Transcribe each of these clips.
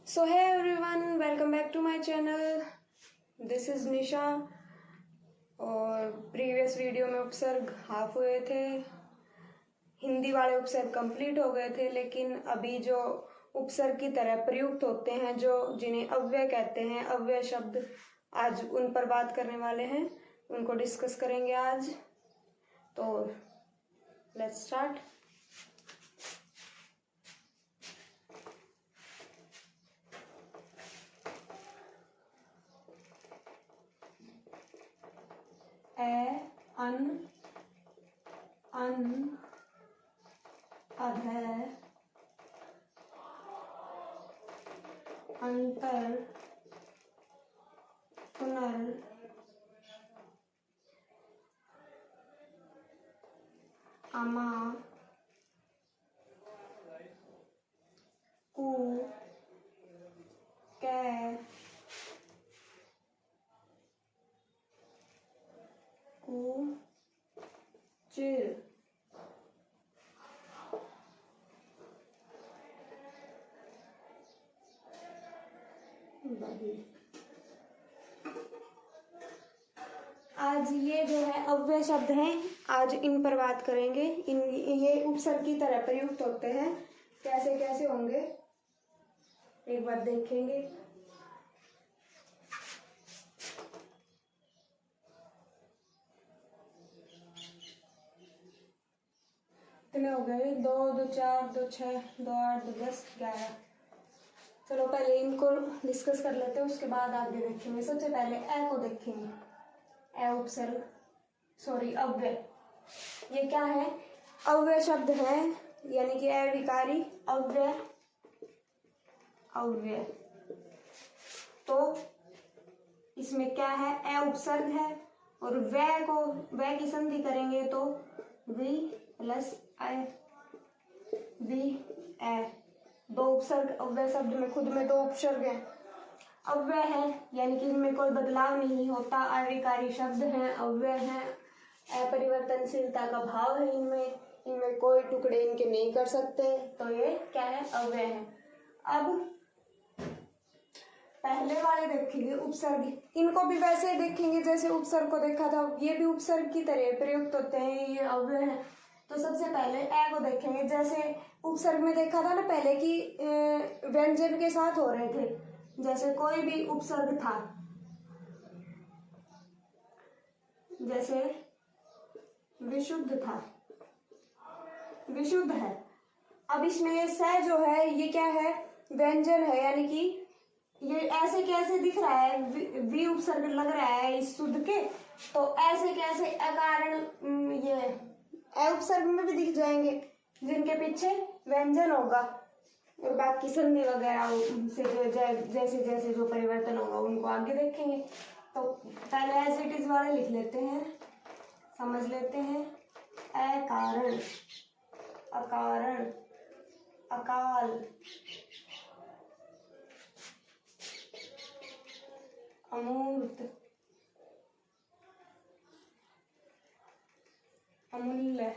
So hey everyone, welcome back to my channel. This is निशा। और previous video में उपसर्ग half हुए थे, हिंदी वाले उपसर्ग कंप्लीट हो गए थे, लेकिन अभी जो उपसर्ग की तरह प्रयुक्त होते हैं जिन्हें अव्यय कहते हैं, अव्यय शब्द, आज उन पर बात करने वाले हैं, उनको डिस्कस करेंगे आज। तो लेट्स स्टार्ट। अन, अधर, अंतर, पुनर, अमा, कु, कै, कु, चिर, आज ये जो है अव्यय शब्द हैं, आज इन पर बात करेंगे। ये उपसर्ग की तरह प्रयुक्त होते हैं, कैसे कैसे होंगे एक बार देखेंगे। कितने हो गए? 2 2 4 2 6 2 8 2 10 11। चलो पहले इनको डिस्कस कर लेते हैं, उसके बाद आगे देखेंगे। सबसे पहले ए को देखेंगे। ए उपसर्ग, सॉरी अव्यय। ये क्या है? अव्यय शब्द है, यानी कि ए विकारी अव्यय। अव्यय तो इसमें क्या है? ए उपसर्ग है और वै की संधि करेंगे तो वी प्लस ए, वी ए। दो उपसर्ग अव्यय शब्द में, खुद में दो उपसर्ग हैं, अव्यय है, यानी कि इनमें कोई बदलाव नहीं होता, अविकारी शब्द हैं, अव्यय हैं, अपरिवर्तनशीलता का भाव है इनमें कोई टुकड़े इनके नहीं कर सकते, तो ये क्या है? अव्यय है। अब पहले वाले देखेंगे उपसर्ग, इनको भी वैसे ही देखेंगे जैसे उपसर्ग को देखा था। ये भी उपसर्ग की तरह प्रयुक्त होते हैं, ये अव्यय है। तो सबसे पहले ए को देखेंगे, जैसे उपसर्ग में देखा था ना पहले कि व्यंजन के साथ हो रहे थे। जैसे कोई भी उपसर्ग था, जैसे विशुद्ध था, विशुद्ध है। अब इसमें स जो है ये क्या है? व्यंजन है, यानी कि ये ऐसे कैसे दिख रहा है? वी उपसर्ग लग रहा है इस शुद्ध के, तो ऐसे कैसे अकारण ये ए उपसर्ग में भी दिख जाएंगे, जिनके पीछे व्यंजन होगा और बाकी संधि वगैरह से जैसे जैसे जो परिवर्तन होगा उनको आगे देखेंगे। तो पहले एज इट इज वाले लिख लेते हैं, समझ लेते हैं। अकारण, अकारण, अकाल, अमूर्त, अमूल्य,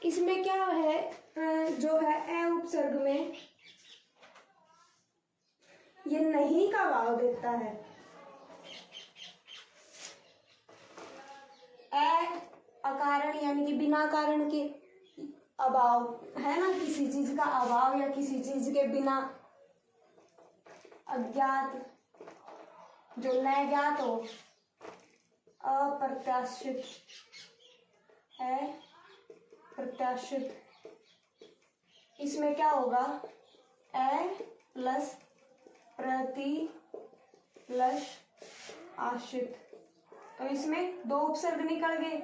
इसमें क्या है? जो है ए उपसर्ग में ये नहीं का भाव देता है। ए अकारण यानी कि बिना कारण के अभाव है ना, किसी चीज का अभाव या किसी चीज के बिना, अज्ञात, जो न ज्ञात हो, अप्रत्याशित है, प्रत्याशित। इसमें क्या होगा? ए प्लस प्रति प्लस आश्रित, तो इसमें दो उपसर्ग निकल गए,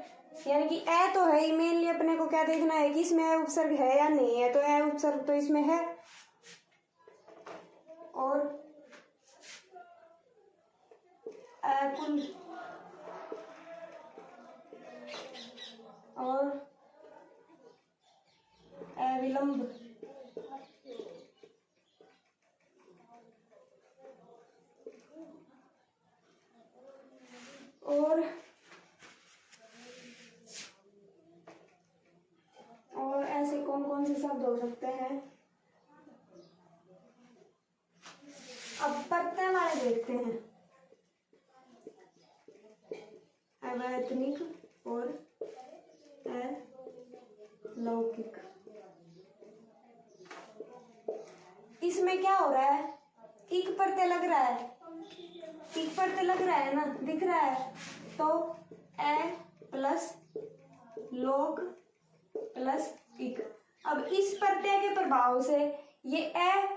यानी कि ए तो है ही। मेनली अपने को क्या देखना है कि इसमें ए उपसर्ग है या नहीं है, तो ए उपसर्ग तो इसमें है। और कुल और विलंब, और कौन से शब्द हो सकते हैं? अब प्रत्यय वाले देखते हैं, अवैतनिक और अलौकिक। इसमें क्या हो रहा है? इक प्रत्यय लग रहा है, इक प्रत्यय लग रहा है ना, दिख रहा है। तो ए प्लस लोक प्लस इक। अब इस प्रत्यय के प्रभाव से ये ए,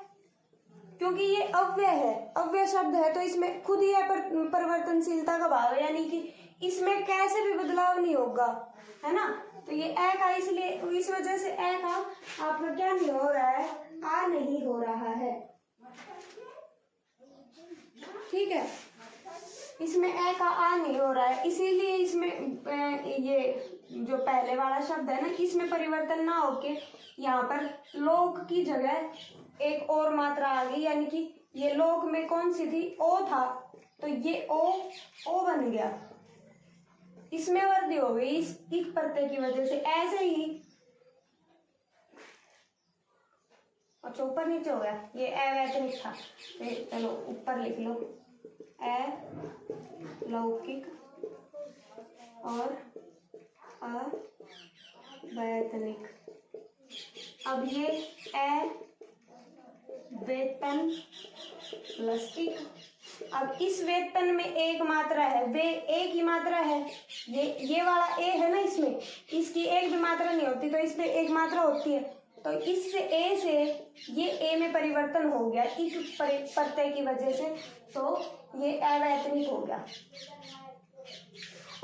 क्योंकि ये अव्यय है, अव्यय शब्द है, तो इसमें खुद ही परिवर्तनशीलता का भाव है, यानी कि इसमें कैसे भी बदलाव नहीं होगा, है ना। तो ये ए का, इसलिए इस वजह से ए का आपका क्या नहीं हो रहा है? आ नहीं हो रहा है, ठीक है। इसमें ए का आ नहीं हो रहा है, इसीलिए इसमें ये जो पहले वाला शब्द है ना, इसमें परिवर्तन ना होके यहाँ पर लोक की जगह एक और मात्रा आ गई, यानी कि ये लोक में कौन सी थी? ओ था, तो ये ओ बन गया, इसमें वृद्धि हो गई इस इक प्रत्यय की वजह से। ऐसे ही अच्छा ऊपर नीचे हो गया, ये अवैतनिक था, चलो ऊपर लिख लो, अलौकिक और अवैतनिक। अब ये वेतन प्लस इक। अब इस वेतन में एक मात्रा है, वे एक ही मात्रा है, ये वाला ए है ना, इसमें इसकी एक भी मात्रा नहीं होती, तो इसमें एक मात्रा होती है, तो इससे ए से ये ए में परिवर्तन हो गया इक प्रत्यय की वजह से, तो ये अवैतनिक हो गया।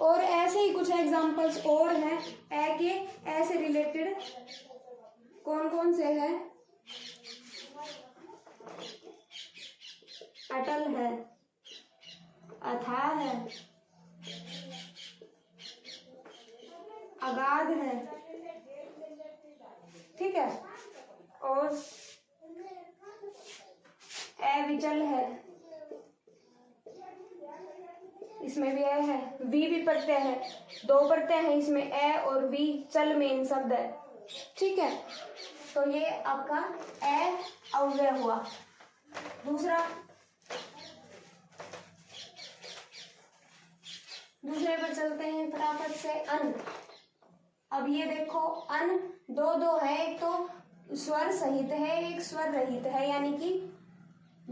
और ऐसे ही कुछ एग्जांपल्स और हैं ए के, ऐसे रिलेटेड कौन कौन से हैं? अटल है, अथाह है, अगाध है, ठीक है, और अविचल है, इसमें भी ए है, वी भी प्रत्यय है, दो प्रत्यय है इसमें, ए और वी चल मेन शब्द है, ठीक है। तो ये आपका ए अव्यय हुआ। दूसरे पर चलते हैं फटाफट से, अन। अब ये देखो, अन दो है, एक तो स्वर सहित है, एक स्वर रहित है, यानी कि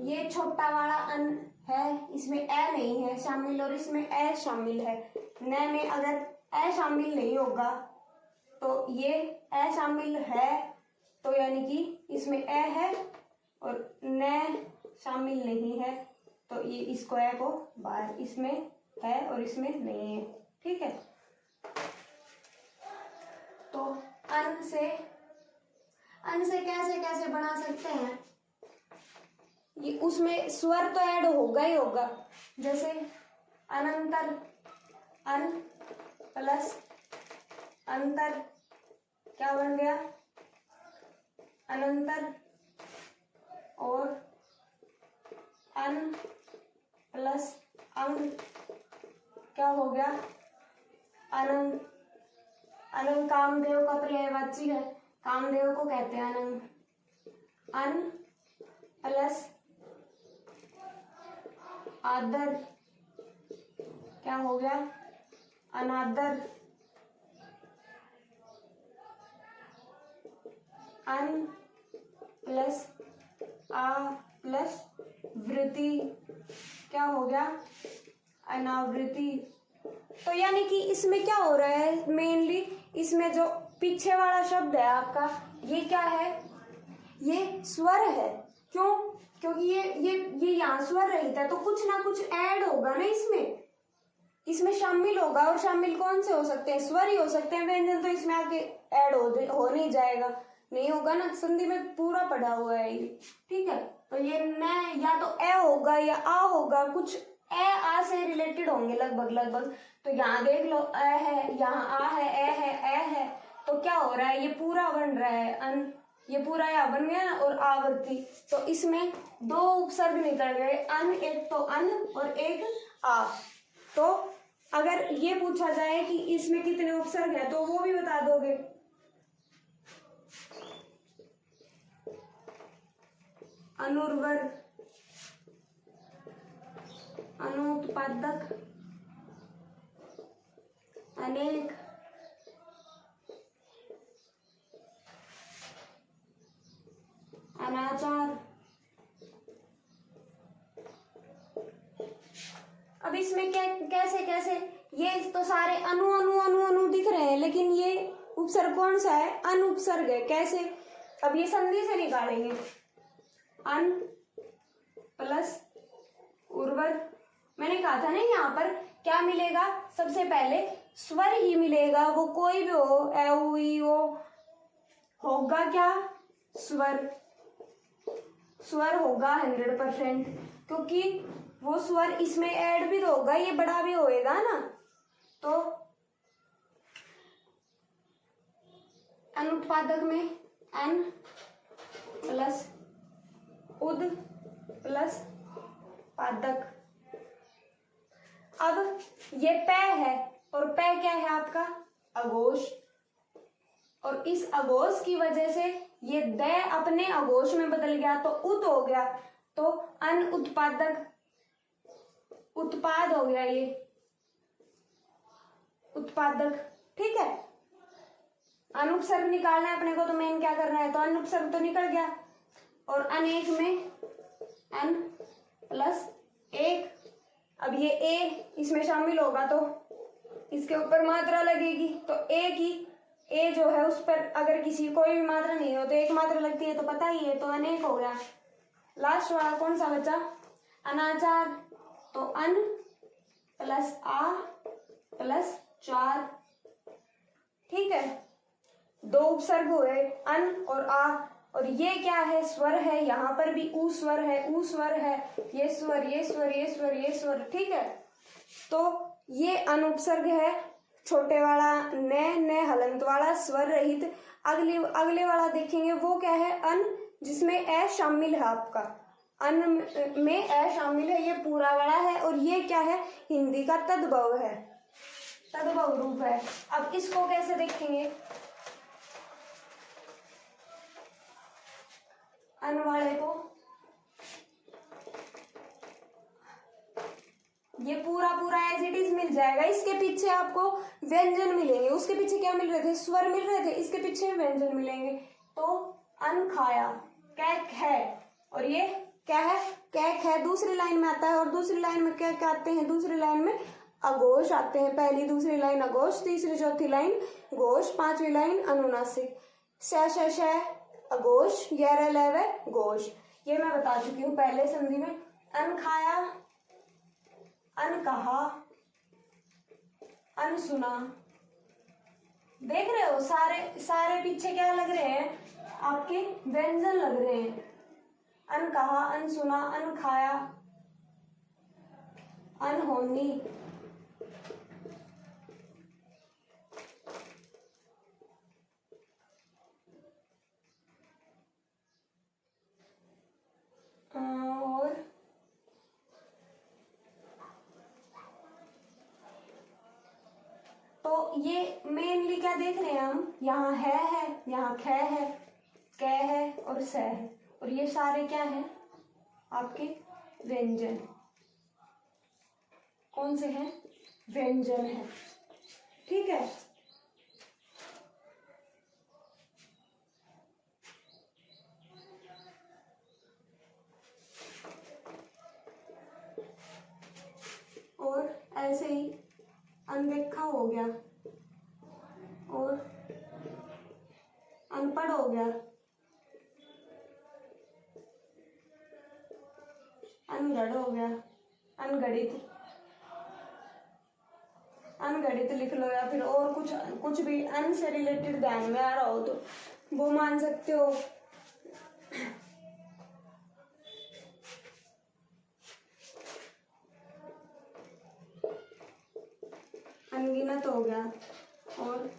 ये छोटा वाला अन है, इसमें ए नहीं है शामिल, और इसमें ए शामिल है। न में अगर ए शामिल नहीं होगा तो ये ए शामिल है, तो यानी कि इसमें ए है, और न शामिल नहीं है, तो ये इसको ए को बाहर, इसमें है और इसमें नहीं है, ठीक है। तो अन से कैसे कैसे बना सकते हैं? ये उसमें स्वर तो ऐड होगा ही होगा, जैसे अनंतर, अन प्लस अंतर क्या बन गया? अनंतर, और अन प्लस अंग क्या हो गया? अनंग। अनंग कामदेव का पर्यायवाची है, कामदेव को कहते हैं अनंग। अन प्लस आदर क्या हो गया? अनादर। अन प्लस आ प्लस वृत्ति क्या हो गया? अनावृत्ति। तो यानी कि इसमें क्या हो रहा है? मेनली इसमें जो पीछे वाला शब्द है आपका, ये क्या है? ये स्वर है। क्यों? क्योंकि ये यहाँ स्वर रहित है, तो कुछ ना कुछ ऐड होगा ना इसमें शामिल होगा। और शामिल कौन से हो सकते हैं? स्वर ही हो सकते हैं। व्यंजन तो इसमें आके ऐड हो नहीं जाएगा, नहीं होगा ना, संधि में पूरा पड़ा हुआ है ये, ठीक है। तो ये न या तो ए होगा या आ होगा, कुछ ए आ से रिलेटेड होंगे लगभग। तो यहाँ देख लो, ए है, यहाँ आ है, ए है, ए है, तो क्या हो रहा है? ये पूरा बन रहा है अन, ये पूरा यहाँ बन गया ना, और आवृत्ति। तो इसमें दो उपसर्ग निकल गए, अन, एक तो अन और एक आ। तो अगर ये पूछा जाए कि इसमें कितने उपसर्ग है, तो वो भी बता दोगे? अनुर्वर, अनुत्पादक, अनेक, अनाचार। अब इसमें क्या कैसे कैसे, ये तो सारे अनु अनु अनु अनु दिख रहे हैं, लेकिन ये उपसर्ग कौन सा है? अन उपसर्ग है। कैसे? अब ये संधि से निकालेंगे। अन प्लस उर्वर, मैंने कहा था ना यहाँ पर क्या मिलेगा? सबसे पहले स्वर ही मिलेगा, वो कोई भी हो, ए उ ई ओ, होगा क्या? स्वर, स्वर होगा 100%, क्योंकि वो स्वर इसमें ऐड भी तो होगा, ये बड़ा भी होएगा ना। तो अनुत्पादक में अन प्लस उद प्लस पादक। अब ये पै है, और पै क्या है आपका? अघोष, और इस अघोष की वजह से ये द अपने अघोष में बदल गया, तो उत हो गया, तो अन उत्पादक, उत्पाद हो गया ये उत्पादक। ठीक है, अनुपसर्ग निकालना है अपने को, तो मेन क्या करना है? तो अनुपसर्ग तो निकल गया, और अनेक में अन प्लस एक। अब ये ए इसमें शामिल होगा, तो इसके ऊपर मात्रा लगेगी, तो ए की, ए जो है उस पर अगर किसी कोई भी मात्रा नहीं हो तो एक मात्रा लगती है, तो पता ही है, तो अनेक हो गया। लास्ट वाला कौन सा बचा? अनाचार, तो अन प्लस आ प्लस चार। ठीक है, दो उपसर्ग हुए, अन और आ, और ये क्या है? स्वर है, यहाँ पर भी ऊ स्वर है, ऊ स्वर है, ये स्वर, ये स्वर, ये स्वर, ये स्वर। ठीक है, तो ये अनुपसर्ग है, छोटे वाला न हलंत वाला, स्वर रहित। अगले वाला देखेंगे, वो क्या है? अन, जिसमें ए शामिल है आपका, अन में ए शामिल है, ये पूरा वाला है, और ये क्या है? हिंदी का तद्भव है, तद्भव रूप है। अब इसको कैसे देखेंगे? अन वाले को ये पूरा पूरा एज इट इज मिल जाएगा। इसके पीछे आपको व्यंजन मिलेंगे, उसके पीछे क्या मिल रहे थे? स्वर मिल रहे थे, इसके पीछे व्यंजन मिलेंगे। तो अन खाया, कैक है, और ये क्या है? कैक है, दूसरी लाइन में आता है, और दूसरी लाइन में क्या क्या आते हैं? दूसरी लाइन में अघोष आते हैं। पहली दूसरी लाइन अघोष, तीसरी चौथी लाइन घोष, पांचवी लाइन अनुनासिक। श अघोष, ग्यारह लव घोष। ये मैं बता चुकी हूँ पहले संधि में। अन खाया, अन कहा, अन सुना। देख रहे हो सारे सारे पीछे क्या लग रहे हैं? आपके व्यंजन लग रहे हैं। अन कहा, अन सुना, अन खाया, अनहोनी। और तो ये मेनली क्या देख रहे हैं हम? यहाँ है, यहाँ ख है, क है और स है, और ये सारे क्या हैं? आपके व्यंजन। कौन से हैं? व्यंजन है। ठीक है, और ऐसे ही अनदेखा हो गया, और अनपढ़ हो गया, अनगढ़ हो गया, अनगढ़ित। अनगढ़ित लिख लो, या फिर और कुछ भी अन से रिलेटेड ध्यान में आ रहा हो तो वो मान सकते हो। अनगिनत हो गया, और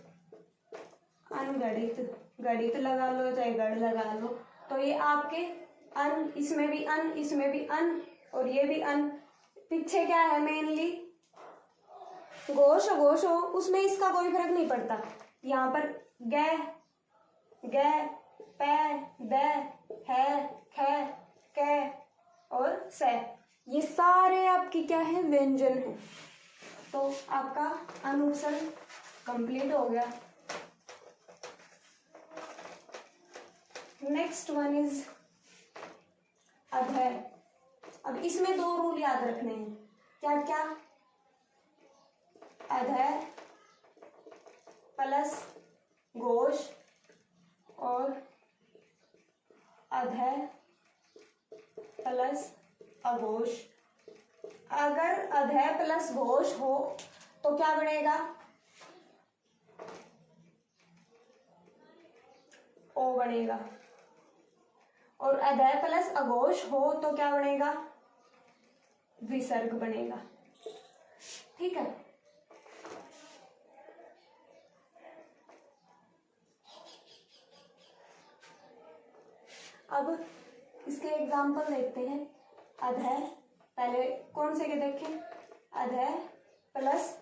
अनगढ़ित, गढ़ित लगा लो चाहे गढ़ लगा लो। तो ये आपके अन, इसमें भी अन, इसमें भी अन, और ये भी अन। पीछे क्या है? मेनली घोष घोष हो, उसमें इसका कोई फर्क नहीं पड़ता। यहाँ पर ग, ग, पै, द, है, ख, कै और से, ये सारे आपके क्या है, व्यंजन है। तो आपका अनुपसर्ग कंप्लीट हो गया। नेक्स्ट वन इज अधर। अब इसमें दो रूल याद रखने हैं। क्या क्या? अधर प्लस घोष और अधर प्लस अघोष। अगर अधर प्लस घोष हो तो क्या बनेगा? ओ बनेगा। और अधर प्लस अघोष हो तो क्या बनेगा? विसर्ग बनेगा। ठीक है। अब इसके एग्जाम्पल देखते हैं। अधर, पहले कौन से के देखें? अधर प्लस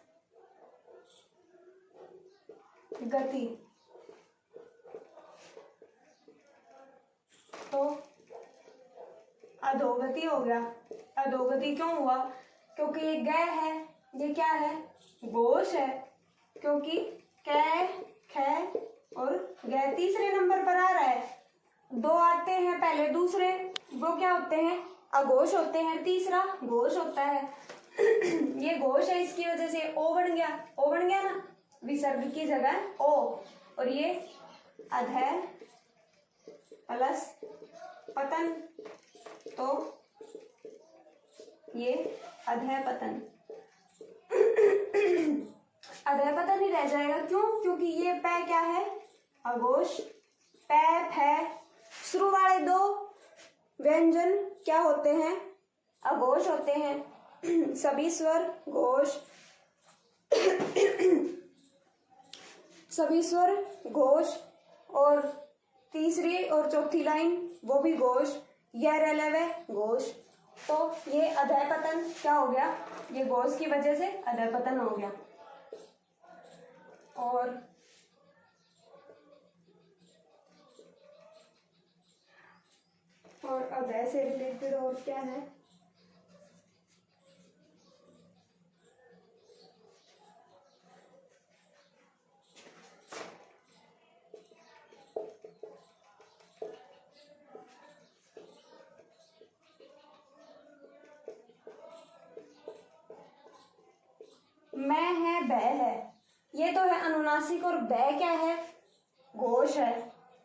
गति, तो अधोगति हो गया। अधोगति क्यों हुआ? क्योंकि ये ग है, ये क्या है? घोष है। क्योंकि कै, ख और ग तीसरे नंबर पर आ रहा है। दो आते हैं पहले, दूसरे वो क्या होते हैं? अघोष होते हैं, तीसरा घोष होता है। ये घोष है, इसकी वजह से ओ बन गया। ओ बन गया ना, विसर्ग की जगह ओ। और ये अधर प्लस पतन, तो ये अधर पतन। अधर पतन ही रह जाएगा। क्यों? क्योंकि ये पै क्या है? अघोष। पै फै, शुरू वाले दो व्यंजन क्या होते हैं? अघोष होते हैं। सभी स्वर घोष, सभी स्वर घोष, और तीसरी और चौथी लाइन वो भी घोष, यह रलवे घोष। तो ये अधर पतन क्या हो गया? ये घोष की वजह से अधर पतन हो गया। और अधर से रिलेटेड और क्या है? मैं है, बै है, ये तो है अनुनासिक। और बै क्या है? घोष है।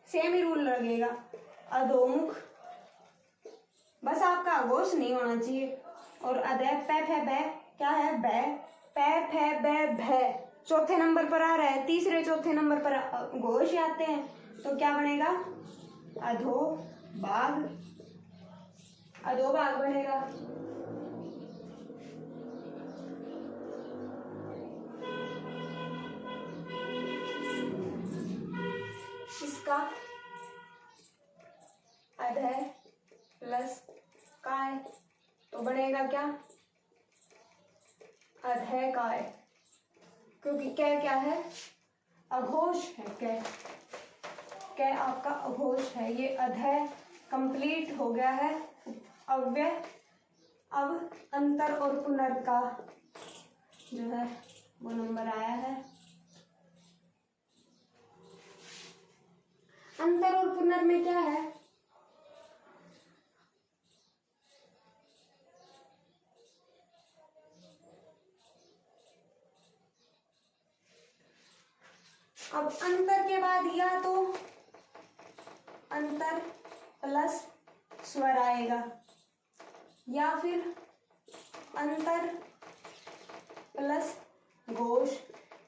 सेम ही रूल लगेगा। अधोमुख, बस आपका अघोष नहीं होना चाहिए। और अधर पै फै बै क्या है? बै। पै फै बै भै चौथे नंबर पर आ रहा है, तीसरे चौथे नंबर पर घोष आते हैं, तो क्या बनेगा? अधोभाग। अधोभाग बनेगा। इसका अधर प्लस काय तो बनेगा क्या? अधर काय। क्योंकि कै क्या है? अघोष है। कै, कै आपका अघोष है। ये अधर कंप्लीट हो गया है अव्यय। अब अंतर और पुनर का जो है वो नंबर आया है। अंतर और पुनर में क्या है? अब अंतर के बाद या तो अंतर प्लस स्वर आएगा, या फिर अंतर प्लस घोष।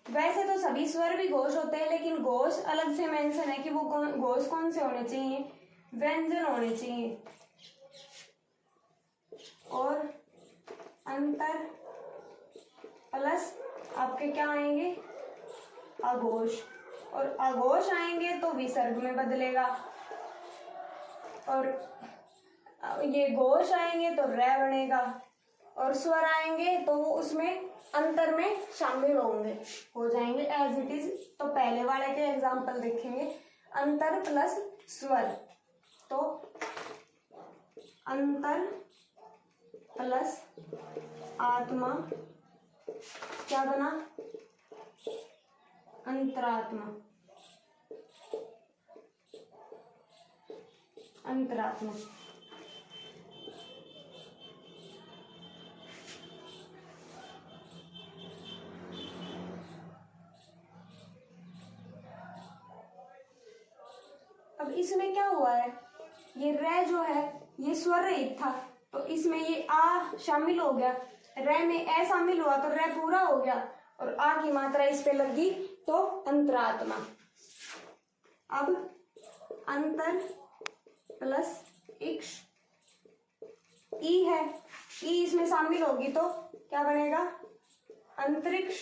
वैसे तो सभी स्वर भी घोष होते हैं, लेकिन घोष अलग से मेंशन है कि वो घोष कौन से होने चाहिए? व्यंजन होने चाहिए। और अंतर प्लस आपके क्या आएंगे? अघोष। और अघोष आएंगे तो विसर्ग में बदलेगा, और ये घोष आएंगे तो रै बनेगा, और स्वर आएंगे तो वो उसमें अंतर में शामिल होंगे, हो जाएंगे एज इट इज। तो पहले वाले के एग्जाम्पल देखेंगे। अंतर प्लस स्वर, तो अंतर प्लस आत्मा क्या बना? अंतरात्मा। अंतरात्मा। अब इसमें क्या हुआ है, ये रे जो है ये स्वर रहित था, तो इसमें ये आ शामिल हो गया, रे में ए शामिल हुआ तो रे पूरा हो गया, और आ की मात्रा इस पे लग गई तो अंतरात्मा। अब अंतर प्लस इक्ष, ई है, ई इसमें शामिल होगी तो क्या बनेगा? अंतरिक्ष।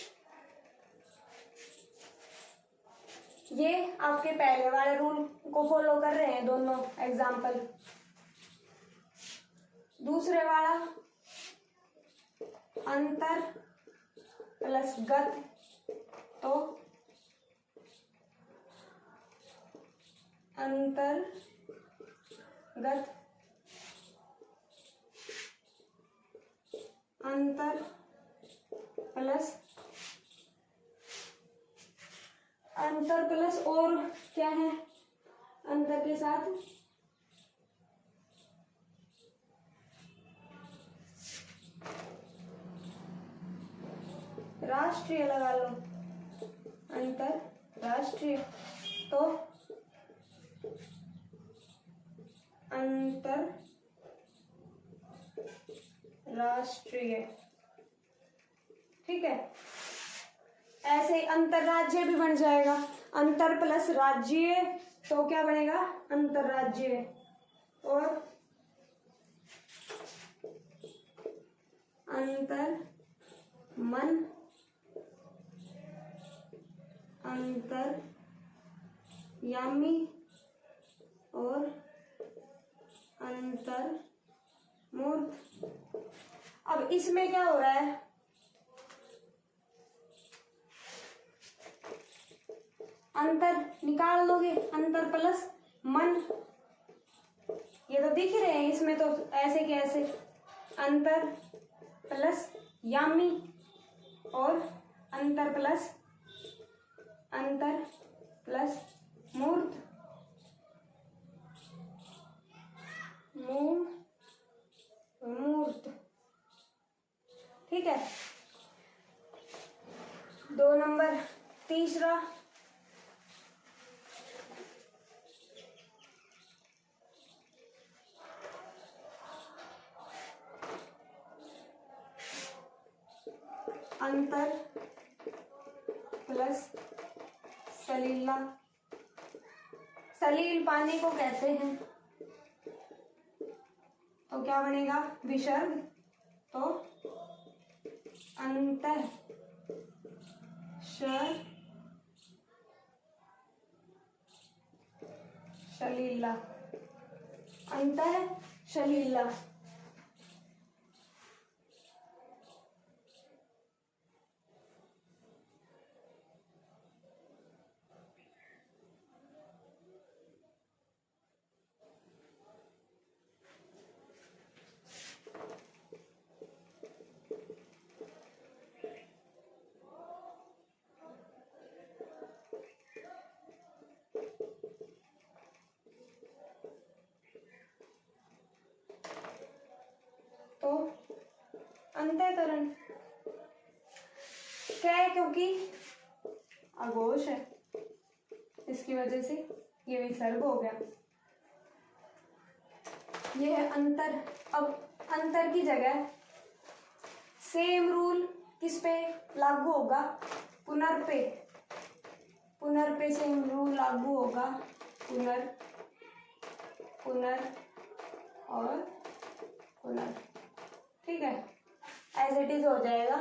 ये आपके पहले वाले रूल को फॉलो कर रहे हैं दोनों एग्जाम्पल। दूसरे वाला अंतर प्लस गत, तो अंतर गत, अंतर प्लस, अंतर प्लस और क्या है अंतर के साथ? राष्ट्रीय लगा लो, अंतर राष्ट्रीय, तो अंतर राष्ट्रीय। ठीक है, ऐसे अंतरराज्य भी बन जाएगा, अंतर प्लस राज्य तो क्या बनेगा? अंतरराज्य। और अंतर मन, अंतर यामी और अंतर मूर्त। अब इसमें क्या हो रहा है, अंतर निकाल लोगे, अंतर प्लस मन, ये तो दिख रहे हैं इसमें, तो ऐसे कैसे? अंतर प्लस यामी और अंतर प्लस मूर्त, मूर्त। ठीक है, 2 नंबर। तीसरा अंतर प्लस सलीला। सलील पानी को कहते हैं, तो क्या बनेगा? विसर्ग, तो अंतर सलीला, अंतर सलीला। तो अंतःकरण क्या है, क्योंकि अघोष है इसकी वजह से ये विसर्ग हो गया। ये है अंतर। अब अंतर की जगह सेम रूल किस पे लागू होगा? पुनर पे। पुनर पे सेम रूल लागू होगा, पुनर, पुनर और पुनर। ठीक है, एज इट इज हो जाएगा।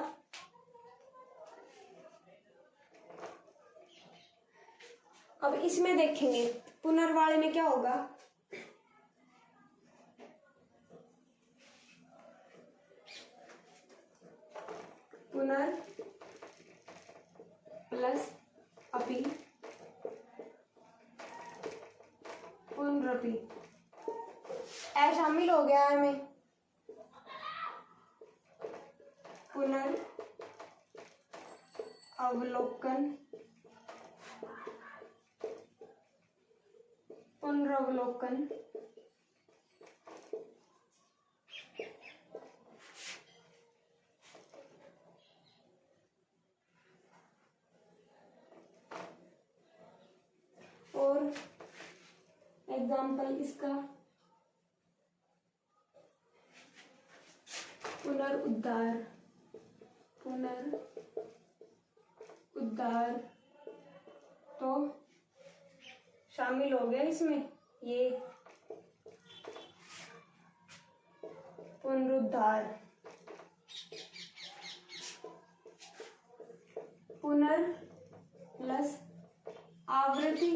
अब इसमें देखेंगे पुनर्वाले में क्या होगा। पुनर प्लस अपि, पुनरपि, ए शामिल हो गया है में पुनर् अवलोकन, पुनरावलोकन, और एग्जाम्पल इसका पुनरुद्धार, पुनरुद्धार तो शामिल हो गया इसमें ये पुनरुद्धार। पुनर् प्लस आवृत्ति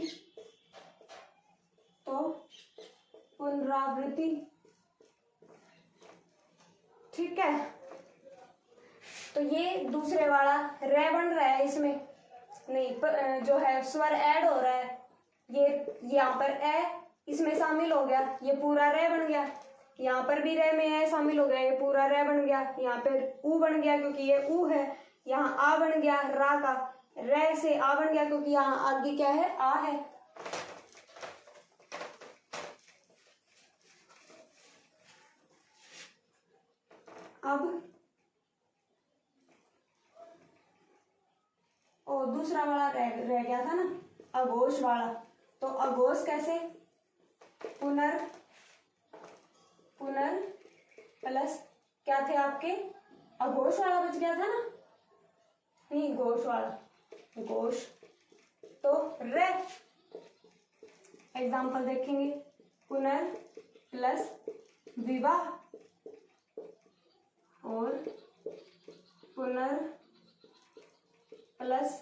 तो पुनरावृत्ति। ठीक है, तो ये दूसरे वाला रे बन रहा है, इसमें नहीं जो है स्वर ऐड हो रहा है, ये यहाँ पर ए इसमें शामिल हो गया, ये पूरा रे बन गया। यहाँ पर भी रे में ए शामिल हो गया, ये पूरा रे बन गया। यहाँ पर ऊ बन गया क्योंकि ये ऊ है। यहाँ आ बन गया रा का, रे से आ बन गया क्योंकि यहाँ आगे क्या है, आ है। अब और दूसरा वाला रह गया था ना, अघोष वाला। तो अघोष कैसे, पुनर् प्लस क्या थे आपके, अघोष वाला बच गया था ना, नहीं घोष वाला, घोष तो रे। एग्जाम्पल देखेंगे, पुनर् प्लस विवाह और पुनर् प्लस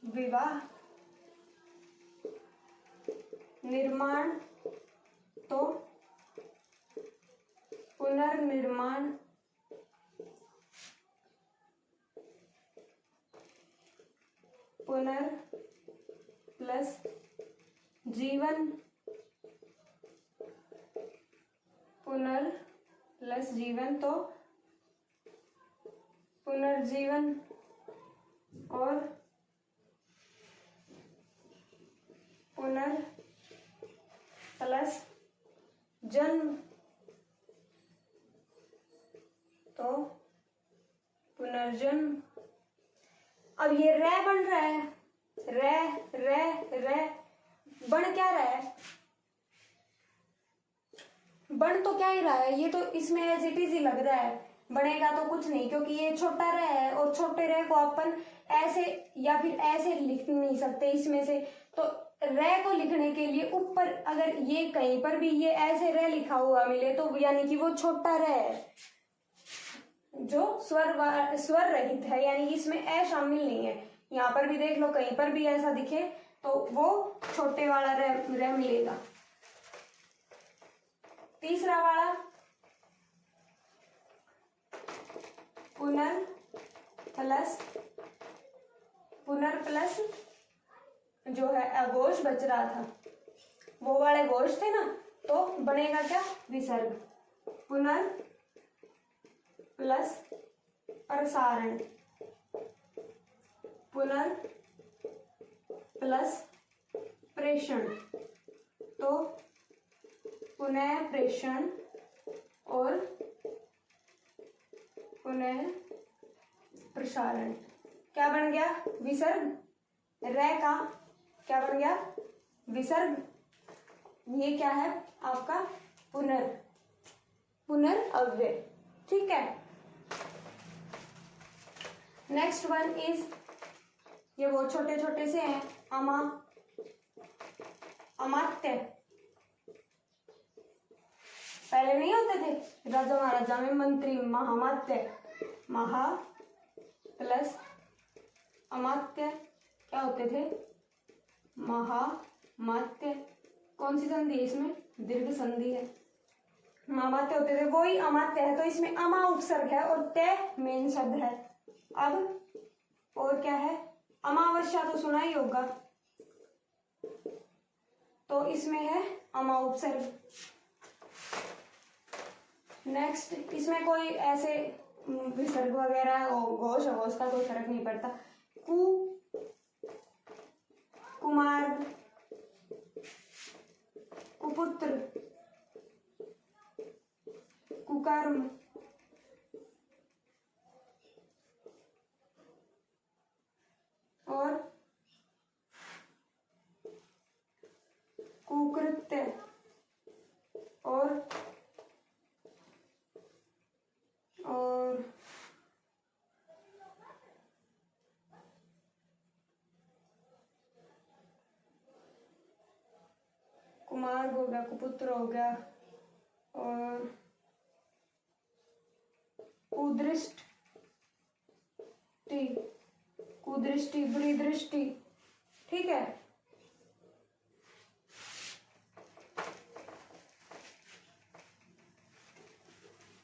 विवाह, निर्माण तो पुनर्निर्माण, पुनर् प्लस जीवन, पुनर् प्लस जीवन तो पुनर्जीवन और पुनर् प्लस जन्म तो पुनर्जन्म। अब ये रे बन रहा है, रे रे रे बन क्या रहा है, बन तो क्या ही रहा है, ये तो इसमें एज इट इज ही लग रहा है, बनेगा तो कुछ नहीं क्योंकि ये छोटा रे है और छोटे रे को अपन ऐसे या फिर ऐसे लिख नहीं सकते इसमें से। तो रे को लिखने के लिए ऊपर अगर ये कहीं पर भी ये ऐसे रे लिखा हुआ मिले तो यानी कि वो छोटा रे है जो स्वर रहित है, यानी इसमें ए शामिल नहीं है। यहाँ पर भी देख लो, कहीं पर भी ऐसा दिखे तो वो छोटे वाला रे मिलेगा। तीसरा वाला पुनर् प्लस जो है अघोष बच रहा था, वो वाले घोष थे ना, तो बनेगा क्या, विसर्ग। पुनर् प्लस प्रसारण, पुनर् प्लस प्रेषण तो पुनः प्रेषण और पुनः प्रसारण। क्या बन गया, विसर्ग। रे का क्या बन गया, विसर्ग। ये क्या है आपका, पुनर्अव्यय। ठीक है, नेक्स्ट वन इज, ये वो छोटे छोटे से हैं, अमात्य। पहले नहीं होते थे राजा महाराजा में मंत्री महामात्य, महा प्लस अमात्य क्या होते थे, महामात्य। कौन सी संधि है इसमें, दीर्घ संधि है। मामात्य होते थे, वही अमात्य है, तो इसमें अमा उपसर्ग है और तय मेन शब्द है। अब और क्या है, अमावस्या तो सुना ही होगा, तो इसमें है अमा उपसर्ग। नेक्स्ट, इसमें कोई ऐसे विसर्ग वगैरह घोष अघोष का कोई फर्क नहीं पड़ता। कुमार, कुपुत्र, कुकर्म, और कुकृत्य, और कुमार हो गया, कुपुत्र हो गया, और कुदृष्टि, कुदृष्टि, बुरी दृष्टि। ठीक है,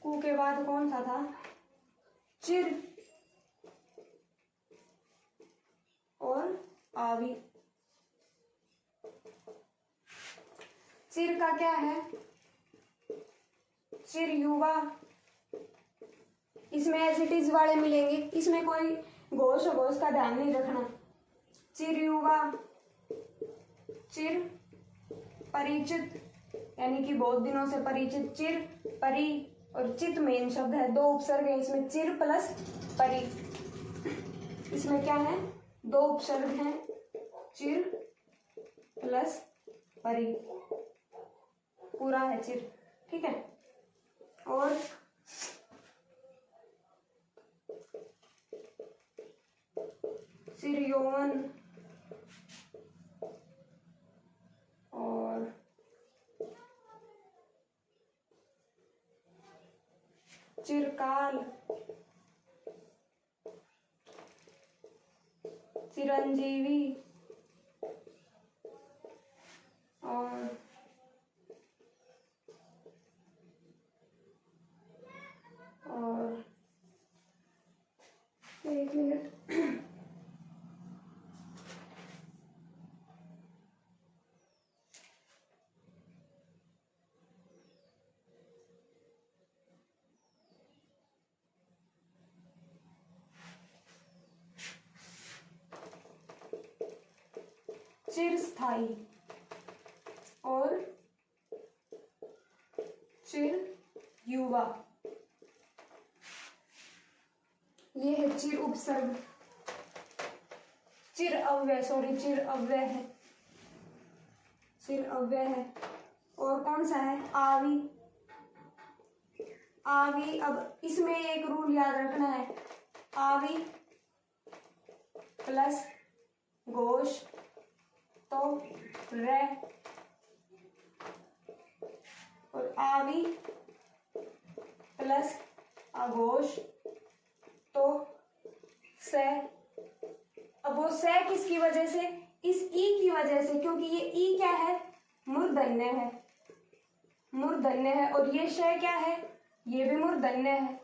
कु के बाद कौन सा था, चिर और आवी। चिर का क्या है, चिर युवा, इसमें एज इट इज वाले मिलेंगे, इसमें कोई घोष अघोष का ध्यान नहीं रखना। चिर युवा, चिर परिचित यानी कि बहुत दिनों से परिचित, चिर परि और चित मेन शब्द है, दो उपसर्ग है इसमें, चिर प्लस परि। इसमें क्या है, दो उपसर्ग हैं, चिर प्लस परि, पूरा है चिर। ठीक है, और चिर यौवन, और चिरकाल, चिरंजीवी, और एक मिनट, चिरस्थाई और चिर युवा, ये है चिर उपसर्ग। चिर अव्यय, सॉरी चिर अव्यय है, चिर अव्यय है। और कौन सा है, आवी। आवी, अब इसमें एक रूल याद रखना है, आवी प्लस घोष तो रे, और आवी प्लस अघोष तो से। अब वो से किसकी वजह से, इस ई की वजह से, क्योंकि ये ई क्या है, मूर्धन्य है, मूर्धन्य है, और ये शय क्या है, ये भी मूर्धन्य है,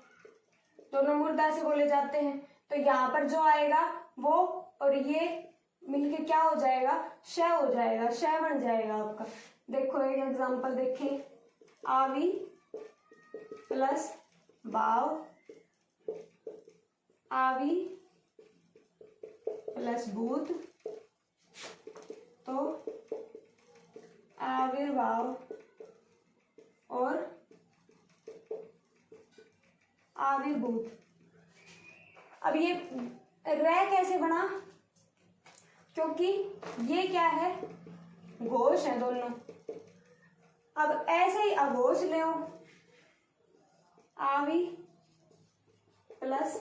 दोनों मूर्धा से बोले जाते हैं। तो यहाँ पर जो आएगा वो और ये मिलके क्या हो जाएगा, शय हो जाएगा, शय बन जाएगा आपका। देखो एक एग्जांपल देखें, आवी प्लस भाव, आवी प्लस भूत तो आविर्भाव, और आविर्भूत। अब ये रे कैसे बना, क्योंकि ये क्या है, घोष है दोनों। अब ऐसे ही अघोष ले, आवी प्लस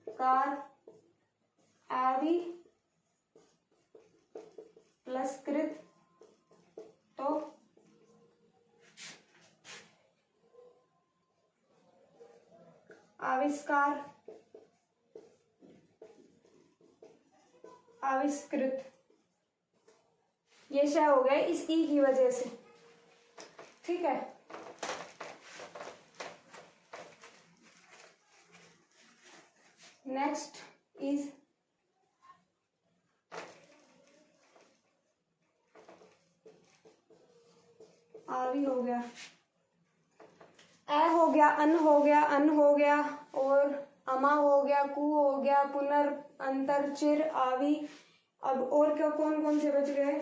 कार, आवी प्लस कृत तो आविष्कार, आविष्कृत। ये शय हो गए इस ई की वजह से। ठीक है, नेक्स्ट इज आवी हो गया, ए हो गया, अन हो गया, अन हो गया, और अमा हो गया, कु हो गया, पुनर, अंतर, चिर, आवी। अब और क्या कौन कौन से बच गए?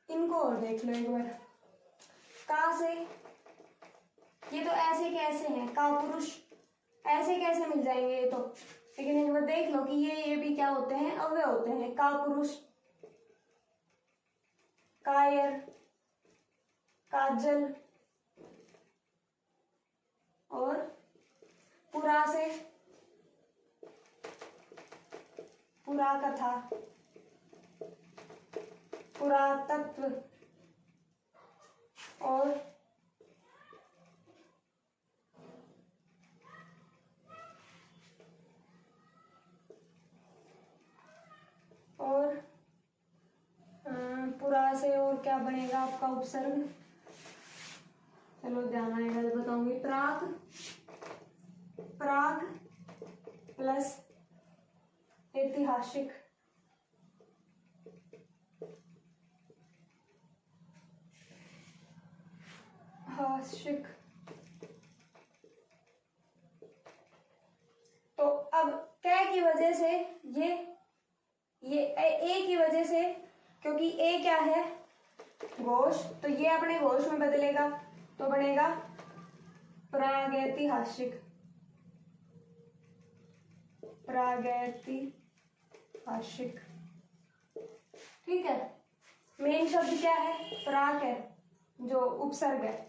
इनको और देख लो एक बार। का से ये तो ऐसे कैसे हैं, का पुरुष ऐसे कैसे मिल जाएंगे ये तो, लेकिन एक बार देख लो कि ये भी क्या होते हैं, अव्यय होते हैं। का पुरुष, कायर, काजल, और पुरा से पुरा कथा, पुरातत्व, और पुरा से और क्या बनेगा आपका उपसर्ग? चलो ध्यान आएगा तो बताऊंगी। प्राक, प्राग प्लस ऐतिहासिक, हासिक। तो अब कै की वजह से ये ए की वजह से, क्योंकि ए क्या है, घोष, तो ये अपने घोष में बदलेगा तो बनेगा प्रागैतिहासिक, प्रागैतिहासिक। ठीक है, मेन शब्द क्या है, प्राक है जो उपसर्ग है,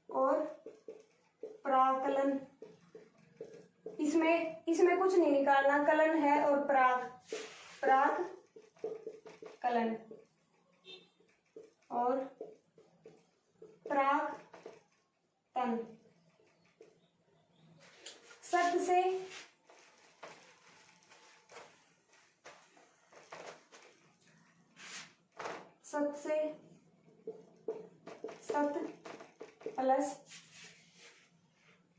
और प्राकलन, इसमें कुछ नहीं निकालना, कलन है और प्राक कलन, और प्राक तन। सत से सत प्लस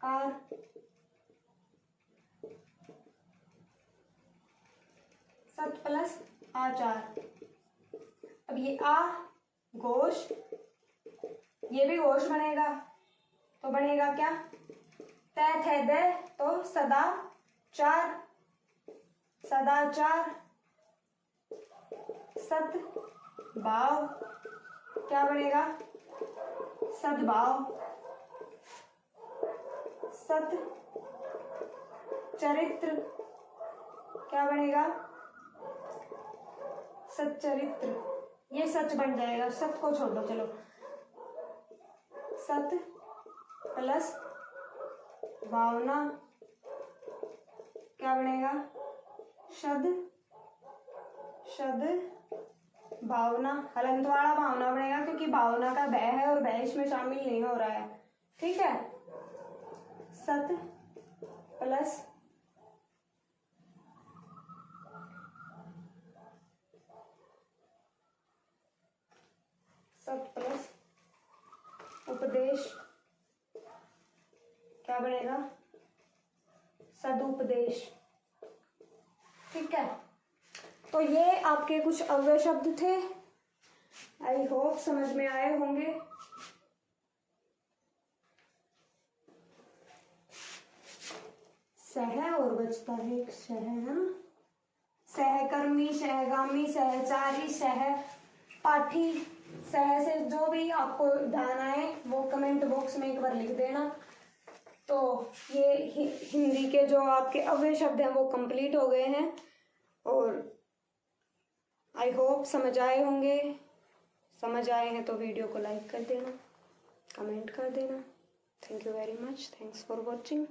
कार, सत प्लस आचार। अब ये आ घोष, ये भी घोष बनेगा, तो बनेगा क्या, तय थे दे, तो सदाचार, सदाचार। सत भाव क्या बनेगा, सद्भाव। सत चरित्र क्या बनेगा, सच्चरित्र। ये सच बन जाएगा, सत को छोड़ दो, चलो। सत प्लस भावना क्या बनेगा, शद भावना। हलंत वाला भावना बनेगा, क्योंकि भावना का भय है और भय इसमें शामिल नहीं हो रहा है। ठीक है, सत प्लस उपदेश क्या बनेगा, सदुपदेश। ठीक है, तो ये आपके कुछ अव्यय शब्द थे। आई होप समझ में आए होंगे। सह और बचता है एक सह, है ना, सहकर्मी, सहगामी, सहचारी, सह पाठी। सह से जो भी आपको ध्यान आए वो कमेंट बॉक्स में एक बार लिख देना। तो ये हिंदी के जो आपके अव्यय शब्द हैं वो कंप्लीट हो गए हैं, और आई होप समझ आए होंगे। समझ आए हैं तो वीडियो को लाइक कर देना, कमेंट कर देना। Thank you very much, thanks for watching.